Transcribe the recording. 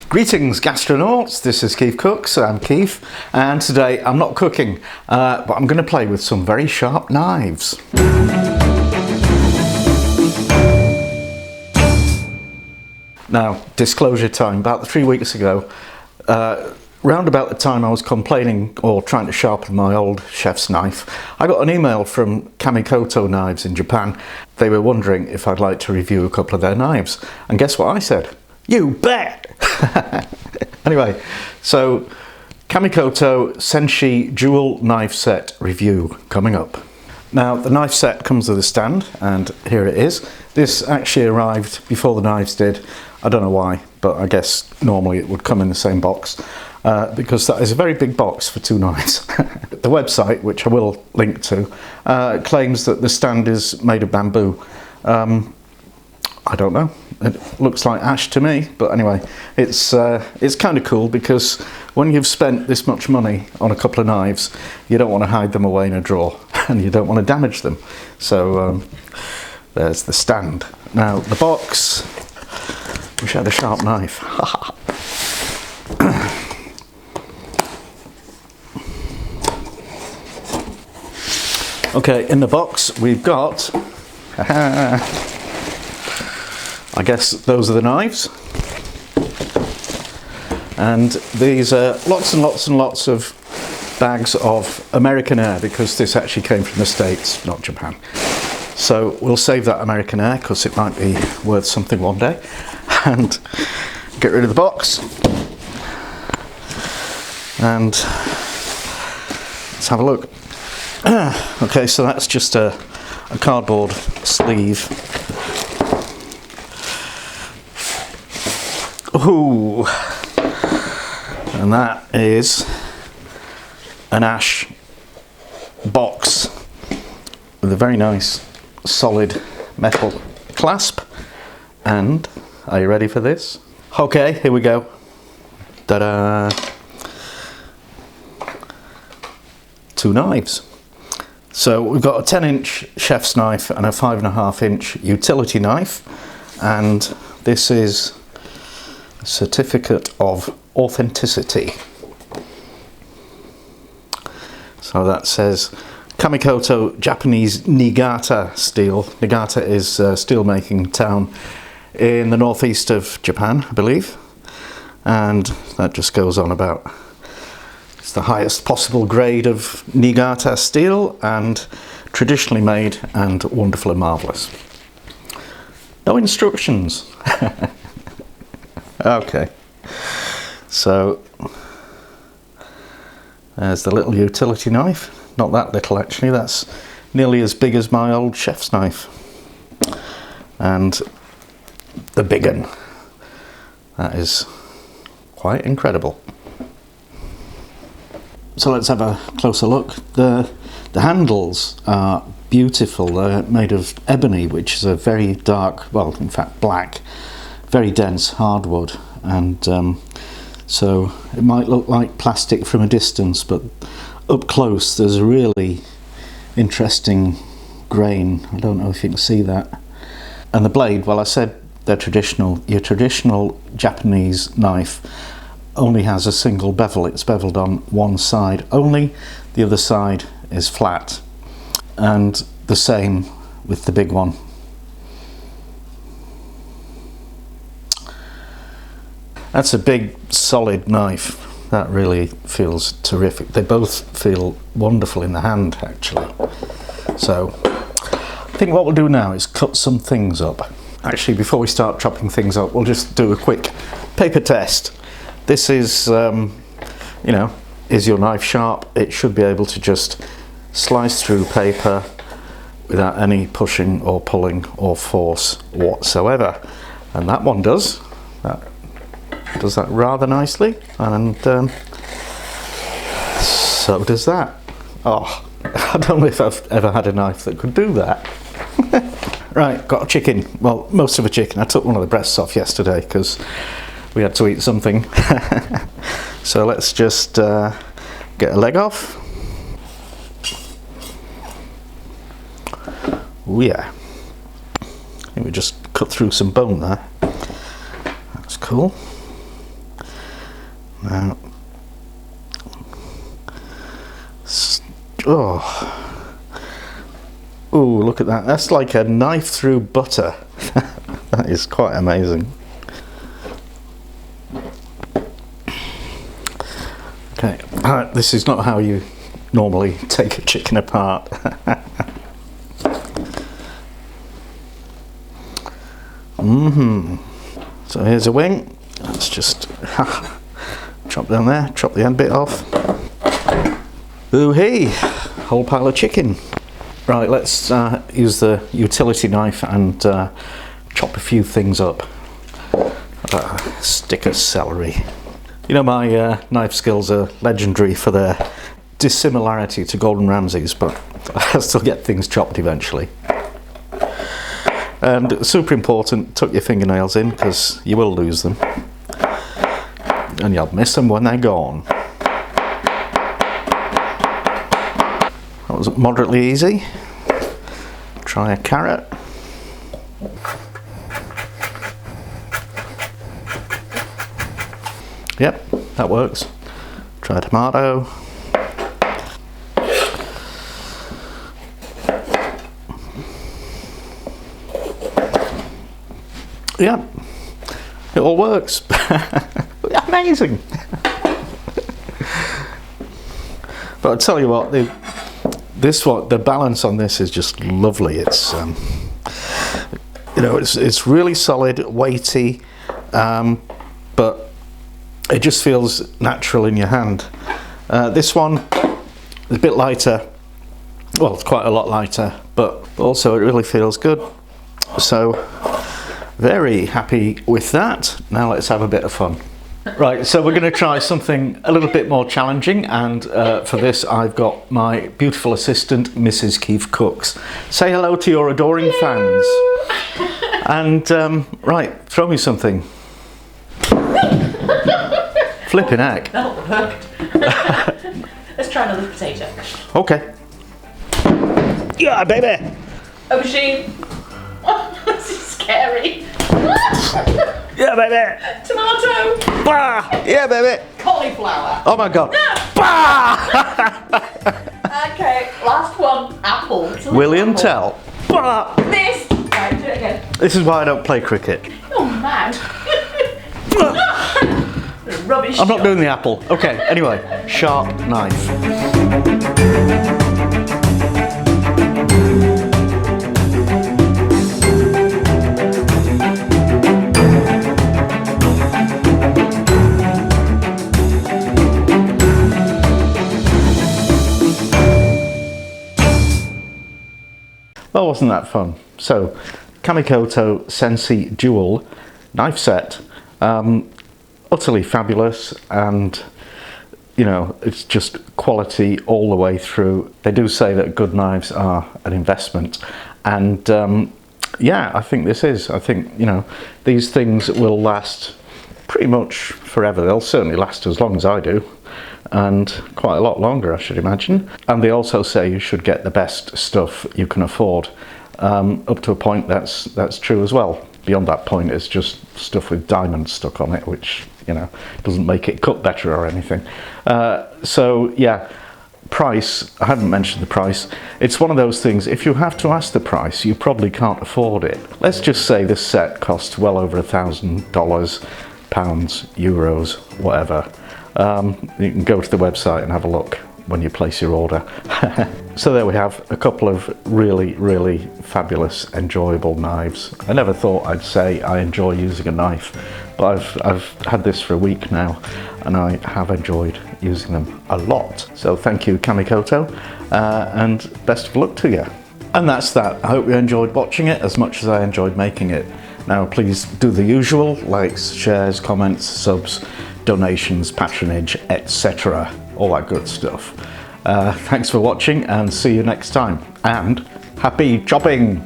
Greetings gastronauts, this is KeefCooks, I'm Keef, and today I'm not cooking, but I'm going to play with some very sharp knives. Now, disclosure time, about 3 weeks ago, round about the time I was complaining or trying to sharpen my old chef's knife, I got an email from Kamikoto Knives in Japan. They were wondering if I'd like to review a couple of their knives, and guess what I said? You bet! Anyway, so Kamikoto Senshi dual knife set review coming up. Now the knife set comes with a stand, and here it is. This actually arrived before the knives did. I don't know why, but I guess normally it would come in the same box because that is a very big box for two knives. The website, which I will link to, claims that the stand is made of bamboo. I don't know. It looks like ash to me, but anyway, it's kind of cool because when you've spent this much money on a couple of knives, you don't want to hide them away in a drawer, and you don't want to damage them. So there's the stand. Now the box. Wish I had a sharp knife. Okay, in the box we've got. I guess those are the knives, and these are lots and lots and lots of bags of American Air, because this actually came from the States, not Japan. So we'll save that American Air because it might be worth something one day, and get rid of the box, and let's have a look. Okay, so that's just a cardboard sleeve. Ooh, and that is an ash box with a very nice solid metal clasp. And are you ready for this? Okay, here we go. Ta-da! Two knives. So we've got a 10-inch chef's knife and a 5.5-inch utility knife, and this is certificate of authenticity. So that says Kamikoto Japanese Niigata Steel. Niigata is a steel making town in the northeast of Japan, I believe, and that just goes on about it's the highest possible grade of Niigata steel, and traditionally made and wonderful and marvellous. No instructions. Okay, so there's the little utility knife. Not that little actually, that's nearly as big as my old chef's knife. And the big one, that is quite incredible. So let's have a closer look. The handles are beautiful. They're made of ebony, which is a very dark, well in fact black, very dense hardwood, and so it might look like plastic from a distance, but up close there's a really interesting grain. I don't know if you can see that. And the blade, well I said they're traditional. Your traditional Japanese knife only has a single bevel. It's beveled on one side only, the other side is flat, and the same with the big one. That's a big solid knife. That really feels terrific. They both feel wonderful in the hand actually. So I think what we'll do now is cut some things up. Actually, before we start chopping things up, we'll just do a quick paper test. This is, you know, is your knife sharp? It should be able to just slice through paper without any pushing or pulling or force whatsoever. And that one does. That does that rather nicely, and so does that. Oh, I don't know if I've ever had a knife that could do that. Right, got a chicken. Well, most of a chicken. I took one of the breasts off yesterday because we had to eat something. So let's just get a leg off. Oh yeah. I think we just cut through some bone there. That's cool. Now, oh, ooh, look at that. That's like a knife through butter. That is quite amazing. Okay, this is not how you normally take a chicken apart. So here's a wing. Let's just chop down there, chop the end bit off. Ooh-hee, whole pile of chicken. Right, let's use the utility knife and chop a few things up. A stick of celery. You know, my knife skills are legendary for their dissimilarity to Gordon Ramsay's, but I still get things chopped eventually. And super important, tuck your fingernails in because you will lose them. And you'll miss them when they're gone. That was moderately easy. Try a carrot. Yep, that works. Try a tomato. Yep, it all works. Amazing. But I'll tell you what, the balance on this is just lovely. It's you know, it's really solid, weighty, but it just feels natural in your hand. This one is a bit lighter. Well, it's quite a lot lighter, but also it really feels good. So very happy with that. Now let's have a bit of fun. Right, so we're going to try something a little bit more challenging, and for this I've got my beautiful assistant, Mrs. KeefCooks. Say hello to your adoring fans. And right, throw me something. Flipping heck. That worked. Let's try another potato. Okay. Yeah, baby. Aubergine. Oh, this is scary. Yeah, baby. Tomato. Bah! Yeah, baby. Cauliflower. Oh my god. No. Bah! Okay, last one. Apple. William apple. Tell. Bah! This. Right, do it again. This is why I don't play cricket. You're mad. Rubbish. I'm not doing the apple. Okay, anyway, sharp knife. Well, wasn't that fun? So, Kamikoto Senshi Dual knife set. Utterly fabulous, and you know, it's just quality all the way through. They do say that good knives are an investment, and yeah, I think this is. I think, you know, these things will last pretty much forever. They'll certainly last as long as I do, and quite a lot longer, I should imagine. And they also say you should get the best stuff you can afford. Up to a point, that's true as well. Beyond that point, it's just stuff with diamonds stuck on it, which, you know, doesn't make it cut better or anything. So yeah, price, I haven't mentioned the price. It's one of those things, if you have to ask the price, you probably can't afford it. Let's just say this set costs well over $1,000, pounds, euros, whatever. You can go to the website and have a look when you place your order. So there we have a couple of really, really fabulous, enjoyable knives. I never thought I'd say I enjoy using a knife, but I've had this for a week now, and I have enjoyed using them a lot. So thank you, Kamikoto, and best of luck to you. And that's that. I hope you enjoyed watching it as much as I enjoyed making it. Now please do the usual: likes, shares, comments, subs, donations, patronage, etc. All that good stuff. Thanks for watching, and see you next time. And happy chopping!